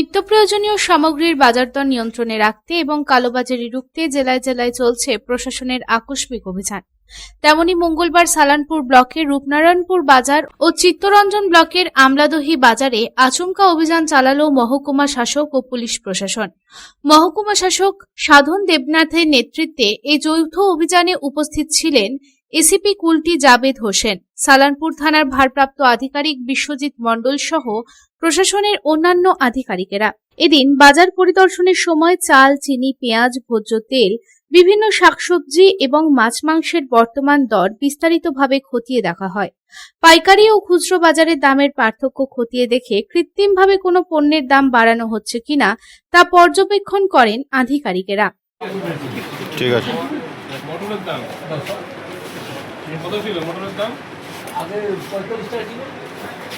নিত্য প্রয়োজনীয় সামগ্রীর বাজার দর নিয়ন্ত্রণে রাখতে এবং কালোবাজারি রুখতে জেলায় জেলায় চলছে প্রশাসনের আকস্মিক অভিযান। তেমনি মঙ্গলবার সালানপুর ব্লকের রূপনারায়ণপুর বাজার ও চিত্তরঞ্জন ব্লকের আমলাদহি বাজারে আচমকা অভিযান চালালো মহকুমা শাসক ও পুলিশ প্রশাসন। মহকুমা শাসক সাধন দেবনাথের নেতৃত্বে এই যৌথ অভিযানে উপস্থিত ছিলেন এসিপি কুলটি জাবেদ হোসেন, সালানপুর থানার ভারপ্রাপ্ত আধিকারিক বিশ্বজিৎ মণ্ডল সহ প্রশাসনের অন্যান্য আধিকারিকেরা। এদিন বাজার পরিদর্শনের সময় চাল, চিনি, পেঁয়াজ, ভোজ্য তেল, বিভিন্ন শাকসবজি এবং মাছ মাংসের বর্তমান দর বিস্তারিতভাবে খতিয়ে দেখা হয়। পাইকারি ও খুচরো বাজারের দামের পার্থক্য খতিয়ে দেখে কৃত্রিমভাবে কোনো পণ্যের দাম বাড়ানো হচ্ছে কিনা তা পর্যবেক্ষণ করেন আধিকারিকেরা। ঠিক আছে। মটরের দাম কত ছিল? মটরের দাম আগে 45 টাকা ছিল।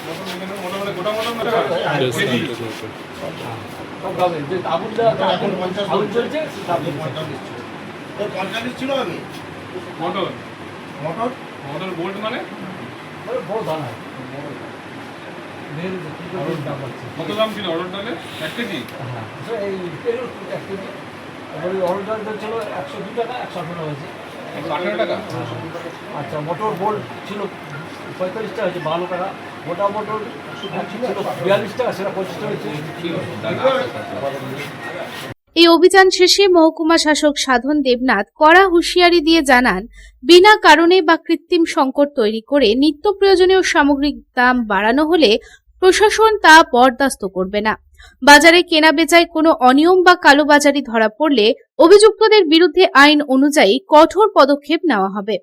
মটর এখানে মোটামুটি গোটা মটর না কেজি সব দামে যে আবুলটা এখন 50 আবুল চলছে 45 ছিল আগে। মটর মটর মটর বোল্ট মানে বড় দানা মেল কি দাম আছে? কত দাম ছিল অর্ডার ডালে 1 কেজি? হ্যাঁ এই 1 কেজি আমাদের অর্ডার ডাল ছিল 102 টাকা 118 হয়েছে। 18 টাকা। আচ্ছা মটর বোল্ট ছিল 45 টাকা হয়েছে, 12 টাকা। মোটা মটর ছিল 42 টাকা, সেটা 25 টাকা হয়েছে। এই অভিযান শেষে মহকুমা শাসক সাধন দেবনাথ কড়া হুঁশিয়ারি দিয়ে জানান, বিনা কারণে বা কৃত্রিম সংকট তৈরি করে নিত্য প্রয়োজনীয় সামগ্রিক দাম বাড়ানো হলে প্রশাসন তা বরদাস্ত করবে না। বাজারে কেনা বেচায় কোনো অনিয়ম বা কালোবাজারি ধরা পড়লে অভিযুক্তদের বিরুদ্ধে আইন অনুযায়ী কঠোর পদক্ষেপ নেওয়া হবে।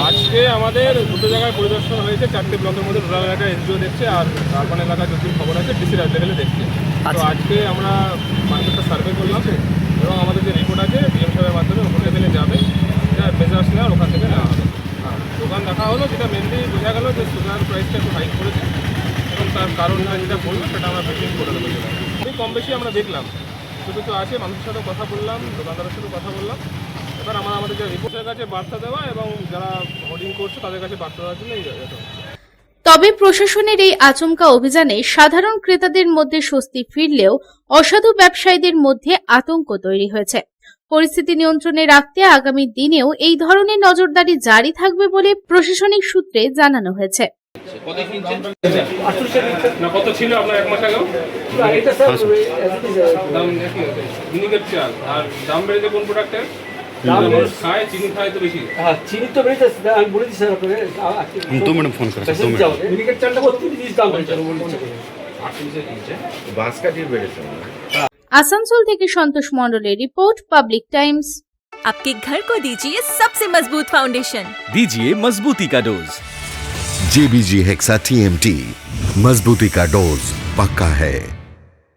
আজকে আমাদের দুটো জায়গায় পরিদর্শন হয়েছে, 4টে ব্লকের মধ্যে রুরাল এলাকায় এসডিও দেখছে আর আরবান এলাকায় যতদিন খবর আছে ডিসি লেভেলে দেখছে। তো আজকে আমরা মার্কেটটা সার্ভে করলাম এবং আমাদের যে রিপোর্ট আছে ডিএম সাহেবের মাধ্যমে ওপর লেভেলে যাবে, যেটা মেজার্স নেওয়ার ওখান থেকে নেওয়া হবে। দোকান দেখা হলো, যেটা মেনলি বোঝা গেল যে সুগার প্রাইসটা একটু হাইক করেছে এবং তার কারণটা যেটা বললো সেটা আমরা বেশি করে দেবো। খুবই কম বেশি আমরা দেখলাম, ছোটো তো আছে, মানুষের সাথে কথা বললাম, দোকানদারের সাথে কথা বললাম। এবার আমাদের যে রিপোর্টের কাছে বার্তা দেওয়া এবং যারা হোর্ডিং করছে তাদের কাছে বার্তা দেওয়ার জন্য তবে প্রশাসনের এই আচমকা অভিযানে সাধারণ ক্রেতাদের মধ্যে স্বস্তি ফিরলেও অসাধু ব্যবসায়ীদের মধ্যে আতঙ্ক তৈরি হয়েছে। পরিস্থিতি নিয়ন্ত্রণে রাখতে আগামী দিনেও এই ধরনের নজরদারি জারি থাকবে বলে প্রশাসনিক সূত্রে জানানো হয়েছে। কত ছিল আপনার এক মাস আগে? আর দাম বেড়েছে কোন প্রোডাক্টের? চিনি খায় তো বেশি। চিনি তো বেড়েছে, আমি বলে দিচ্ছি স্যার আপনাকে। ফোন করে চালটা 30 দাম বেড়েছে। आसनसोल থেকে সন্তোষ মণ্ডলের রিপোর্ট, পাবলিক টাইমস। आपके घर को दीजिए सबसे मजबूत फाउंडेशन, दीजिए मजबूती का डोज। JBG हेक्सा TMT, मजबूती का डोज पक्का है।